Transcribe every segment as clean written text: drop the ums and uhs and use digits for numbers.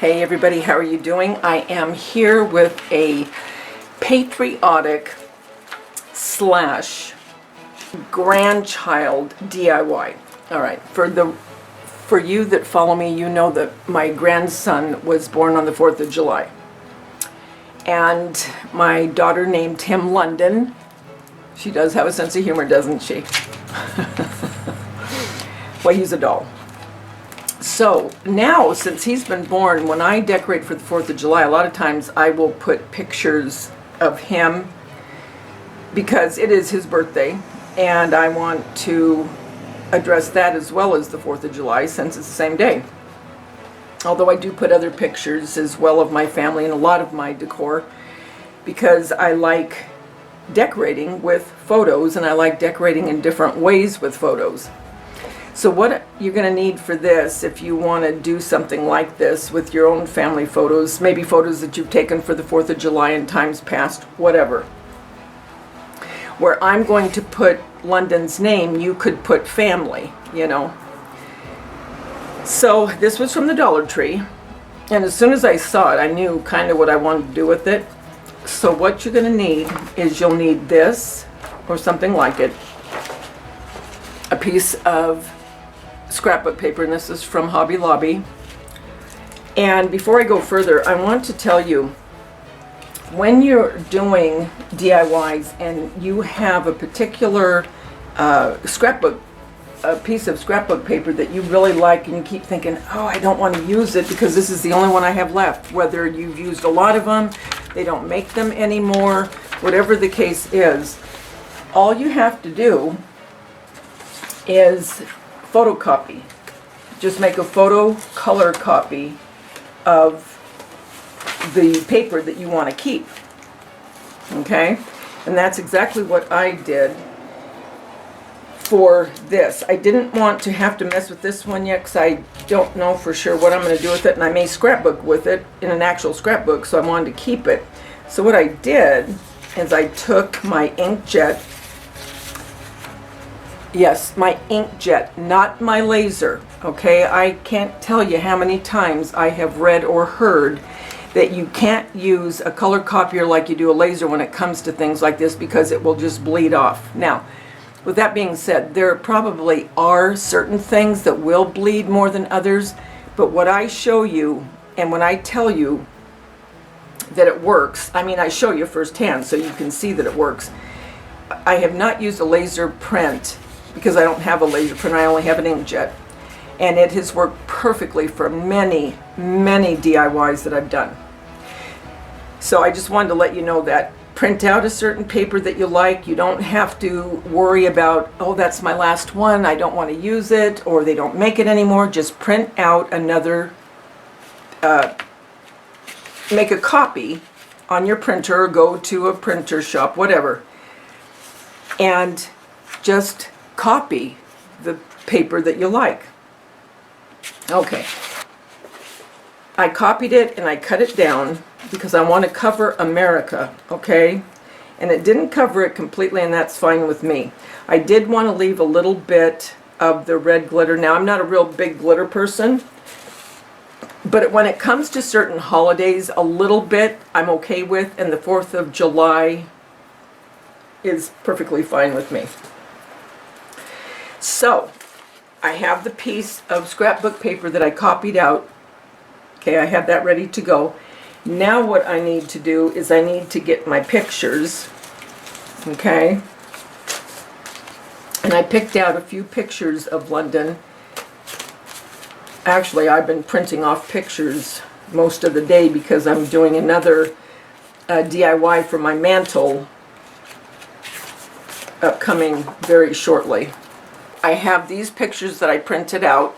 Hey everybody, how are you doing? I am here with a patriotic / grandchild DIY. All right, for you that follow me, you know that my grandson was born on the 4th of July. And my daughter named him London. She does have a sense of humor, doesn't she? Well, he's a doll. So now, since he's been born, when I decorate for the 4th of July, a lot of times I will put pictures of him because it is his birthday, and I want to address that as well as the 4th of July since it's the same day. Although I do put other pictures as well of my family and a lot of my decor because I like decorating with photos, and I like decorating in different ways with photos. So what you're going to need for this, if you want to do something like this with your own family photos, maybe photos that you've taken for the 4th of July in times past, whatever. Where I'm going to put London's name, you could put family, you know. So this was from the Dollar Tree, and as soon as I saw it, I knew kind of what I wanted to do with it. So what you're going to need is you'll need this, or something like it, a piece of scrapbook paper, and this is from Hobby Lobby. And before I go further, I want to tell you, when you're doing DIYs and you have a particular piece of scrapbook paper that you really like, and you keep thinking, oh, I don't want to use it because this is the only one I have left, whether you've used a lot of them, they don't make them anymore, whatever the case is, all you have to do is photocopy. Just make a photo color copy of the paper that you want to keep. Okay? And that's exactly what I did for this. I didn't want to have to mess with this one yet because I don't know for sure what I'm going to do with it, and I may scrapbook with it in an actual scrapbook, so I wanted to keep it. So what I did is I took my inkjet. Yes, my inkjet, not my laser, okay? I can't tell you how many times I have read or heard that you can't use a color copier like you do a laser when it comes to things like this because it will just bleed off. Now, with that being said, there probably are certain things that will bleed more than others, but what I show you, and when I tell you that it works, I mean, I show you firsthand so you can see that it works. I have not used a laser print because I don't have a laser printer, I only have an inkjet. And it has worked perfectly for many, many DIYs that I've done. So I just wanted to let you know that. Print out a certain paper that you like. You don't have to worry about, oh, that's my last one, I don't want to use it, or they don't make it anymore. Just print out another, make a copy on your printer, or go to a printer shop, whatever, and just copy the paper that you like. Okay. I copied it and I cut it down because I want to cover America, okay? And it didn't cover it completely, and that's fine with me. I did want to leave a little bit of the red glitter. Now, I'm not a real big glitter person, but when it comes to certain holidays, a little bit I'm okay with, and the 4th of July is perfectly fine with me. So, I have the piece of scrapbook paper that I copied out. Okay, I have that ready to go. Now what I need to do is I need to get my pictures. Okay? And I picked out a few pictures of London. Actually, I've been printing off pictures most of the day because I'm doing another DIY for my mantle upcoming very shortly. I have these pictures that I printed out,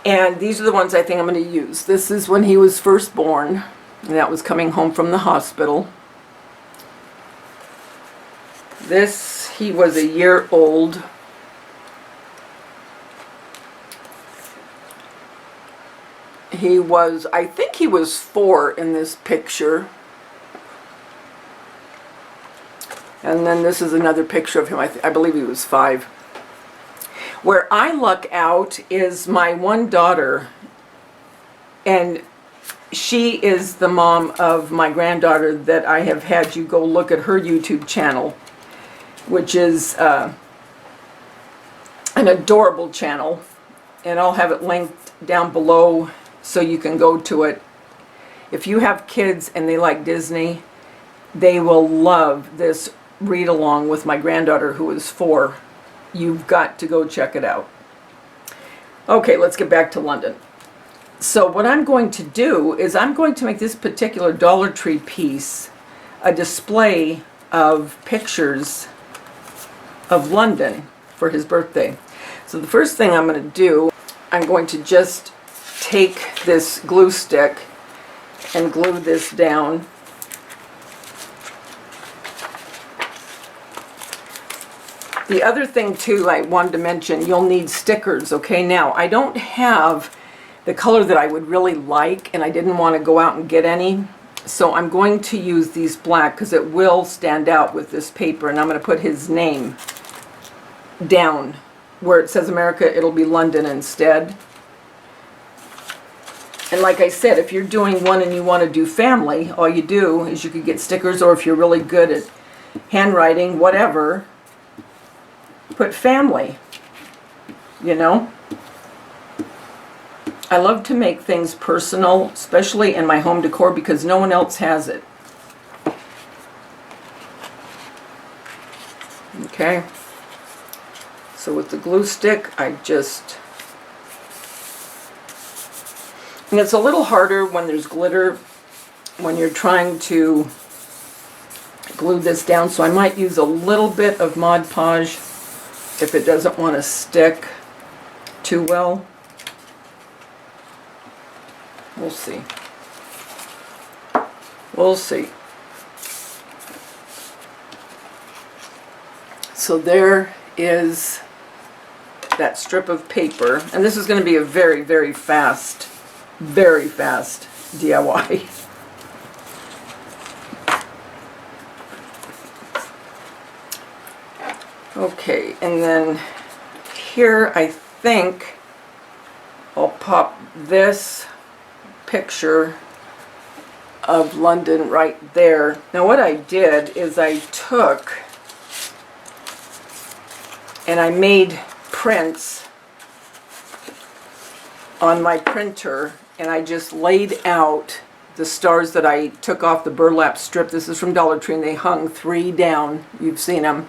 and these are the ones I think I'm going to use. This is when he was first born, and that was coming home from the hospital. This, he was a year old. He was, I think he was 4 in this picture. And then this is another picture of him. I believe he was 5. Where I luck out is my one daughter, and she is the mom of my granddaughter that I have had you go look at her YouTube channel, which is an adorable channel, and I'll have it linked down below so you can go to it. If you have kids and they like Disney, they will love this read along with my granddaughter who is 4. You've got to go check it out. Okay, let's get back to London. So what I'm going to do is I'm going to make this particular Dollar Tree piece a display of pictures of London for his birthday. So the first thing I'm going to do, I'm going to just take this glue stick and glue this down. The other thing too I wanted to mention, you'll need stickers, okay? Now, I don't have the color that I would really like, and I didn't want to go out and get any, so I'm going to use these black because it will stand out with this paper, and I'm going to put his name down. Where it says America, it'll be London instead. And like I said, if you're doing one and you want to do family, all you do is you could get stickers, or if you're really good at handwriting, whatever, put family, you know. I love to make things personal, especially in my home decor, because no one else has it. Okay. So with the glue stick, I just... And it's a little harder when there's glitter when you're trying to glue this down, so I might use a little bit of Mod Podge if it doesn't want to stick too well. We'll see. We'll see. So there is that strip of paper, and this is going to be a very, very fast DIY. Okay, and then here I think I'll pop this picture of London right there. Now what I did is I took and I made prints on my printer, and I just laid out the stars that I took off the burlap strip. This is from Dollar Tree, and they hung 3 down. You've seen them.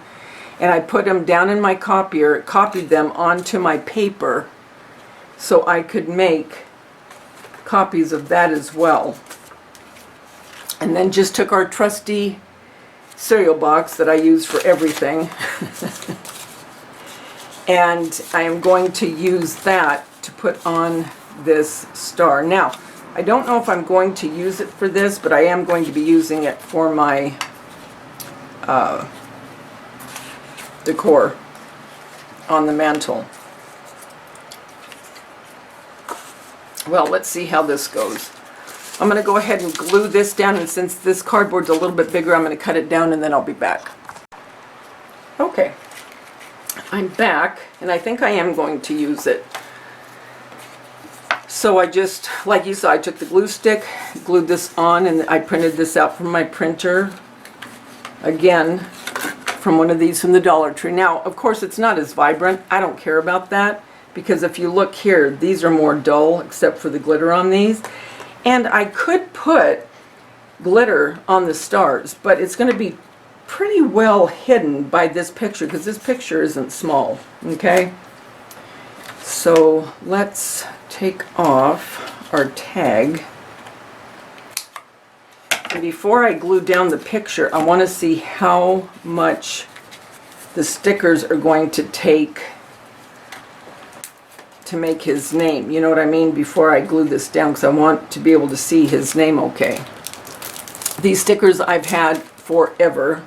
And I put them down in my copier, copied them onto my paper so I could make copies of that as well. And then just took our trusty cereal box that I use for everything and I am going to use that to put on this star. Now, I don't know if I'm going to use it for this, but I am going to be using it for my decor on the mantle. Well, let's see how this goes. I'm going to go ahead and glue this down, and since this cardboard's a little bit bigger, I'm going to cut it down and then I'll be back. Okay, I'm back, and I think I am going to use it. So I just, like you saw, I took the glue stick, glued this on, and I printed this out from my printer. Again, from one of these from the Dollar Tree. Now, of course, it's not as vibrant. I don't care about that, because if you look here, these are more dull, except for the glitter on these. And I could put glitter on the stars, but it's going to be pretty well hidden by this picture, because this picture isn't small, okay? So let's take off our tag. And before I glue down the picture, I want to see how much the stickers are going to take to make his name. You know what I mean? Before I glue this down, because I want to be able to see his name okay. These stickers I've had forever.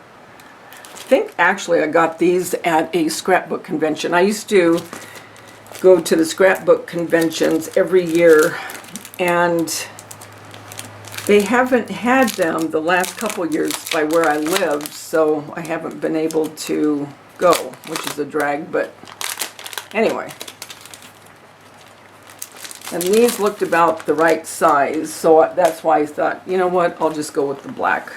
I think actually I got these at a scrapbook convention. I used to go to the scrapbook conventions every year, and they haven't had them the last couple years by where I live, so I haven't been able to go, which is a drag, but anyway. And these looked about the right size, so that's why I thought, you know what, I'll just go with the black.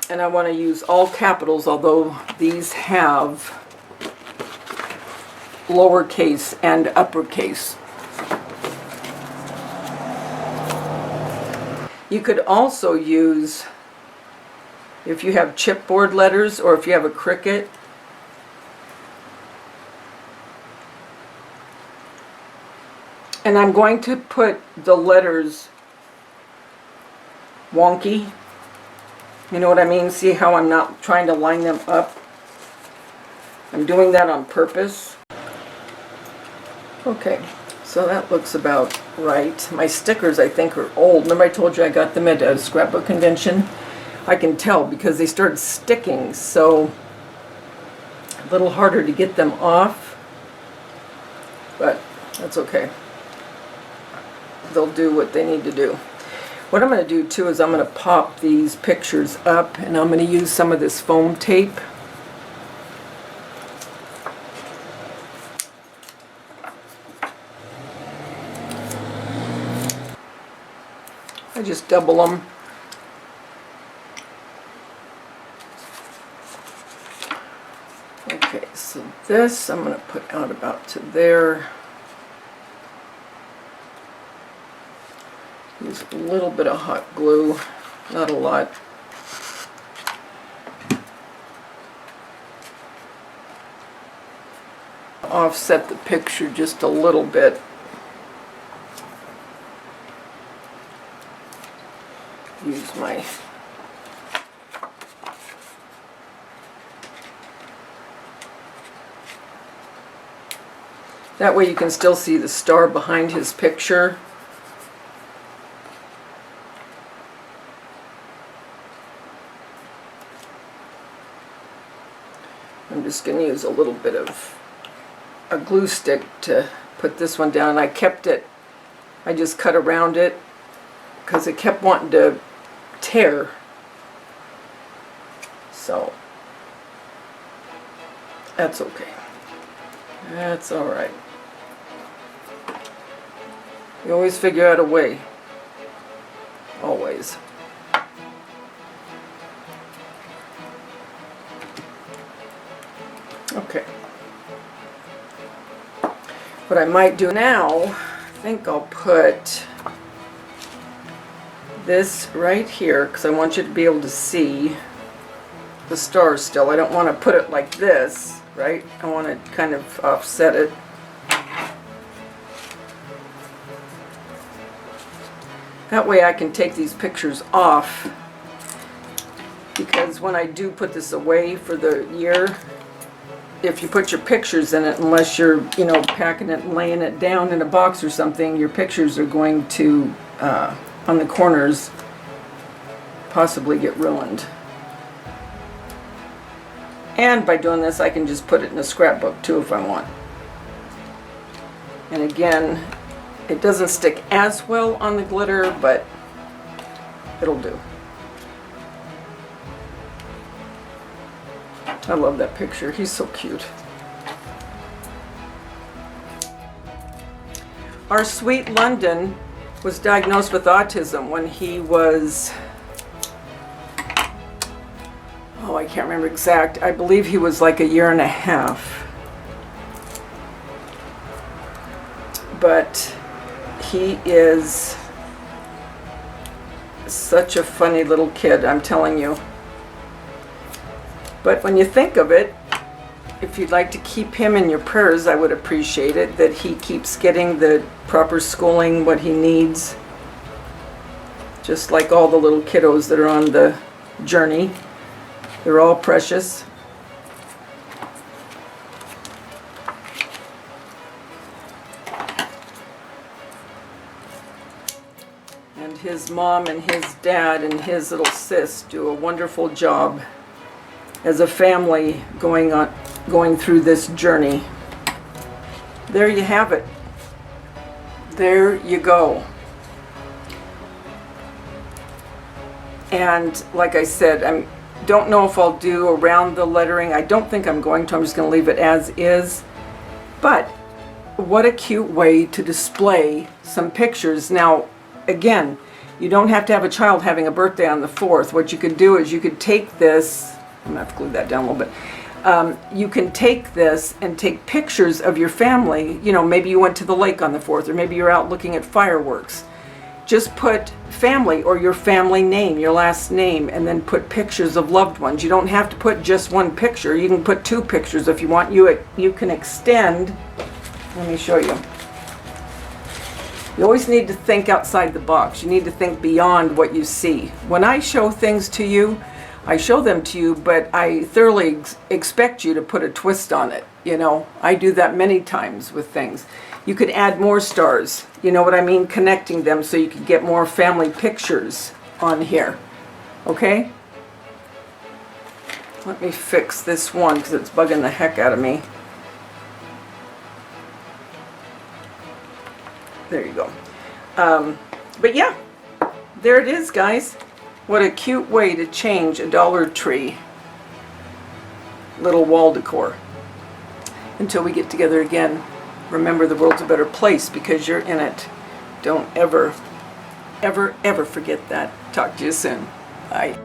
And I want to use all capitals, although these have lowercase and uppercase. You could also use, if you have chipboard letters or if you have a Cricut, and I'm going to put the letters wonky. You know what I mean? See how I'm not trying to line them up? I'm doing that on purpose. Okay, so that looks about right. My stickers, I think, are old. Remember I told you I got them at a scrapbook convention? I can tell because they started sticking, so a little harder to get them off, but that's okay. They'll do what they need to do. What I'm going to do too is I'm going to pop these pictures up, and I'm going to use some of this foam tape. I just double them. Okay, so this I'm going to put out about to there. Use a little bit of hot glue, not a lot. Offset the picture just a little bit. Use my that way you can still see the star behind his picture. I'm just going to use a little bit of a glue stick to put this one down. I kept it, I just cut around it because it kept wanting to tear. So that's okay. That's all right. You always figure out a way. Always. Okay. What I might do now, I think I'll put this right here because I want you to be able to see the stars still. I don't want to put it like this, right? I want to kind of offset it. That way I can take these pictures off, because when I do put this away for the year, if you put your pictures in it, unless you're, you know, packing it and laying it down in a box or something, your pictures are going to, on the corners, possibly get ruined. And by doing this, I can just put it in a scrapbook too if I want. And again, it doesn't stick as well on the glitter, but it'll do. I love that picture. He's so cute. Our sweet London was diagnosed with autism when he was, oh, I can't remember exact. I believe he was like 1.5 years. But he is such a funny little kid, I'm telling you. But when you think of it, if you'd like to keep him in your prayers, I would appreciate it, that he keeps getting the proper schooling, what he needs. Just like all the little kiddos that are on the journey. They're all precious. And his mom and his dad and his little sis do a wonderful job as a family going through this journey. There you have it. There you go. And like I said, I don't know if I'll do around the lettering. I don't think I'm going to. I'm just going to leave it as is. But what a cute way to display some pictures. Now, again, you don't have to have a child having a birthday on the 4th. What you could do is you could take this, I'm going to have to glue that down a little bit. You can take this and take pictures of your family. You know, maybe you went to the lake on the 4th, or maybe you're out looking at fireworks. Just put family or your family name, your last name, and then put pictures of loved ones. You don't have to put just one picture. You can put 2 pictures if you want. You can extend. Let me show you. You always need to think outside the box. You need to think beyond what you see. When I show things to you, I show them to you, but I thoroughly expect you to put a twist on it. You know, I do that many times with things. You could add more stars, you know what I mean, connecting them so you could get more family pictures on here. Okay? Let me fix this one because it's bugging the heck out of me. There you go. But yeah, there it is, guys. What a cute way to change a Dollar Tree little wall decor. Until we get together again, remember the world's a better place because you're in it. Don't ever, ever, ever forget that. Talk to you soon. Bye.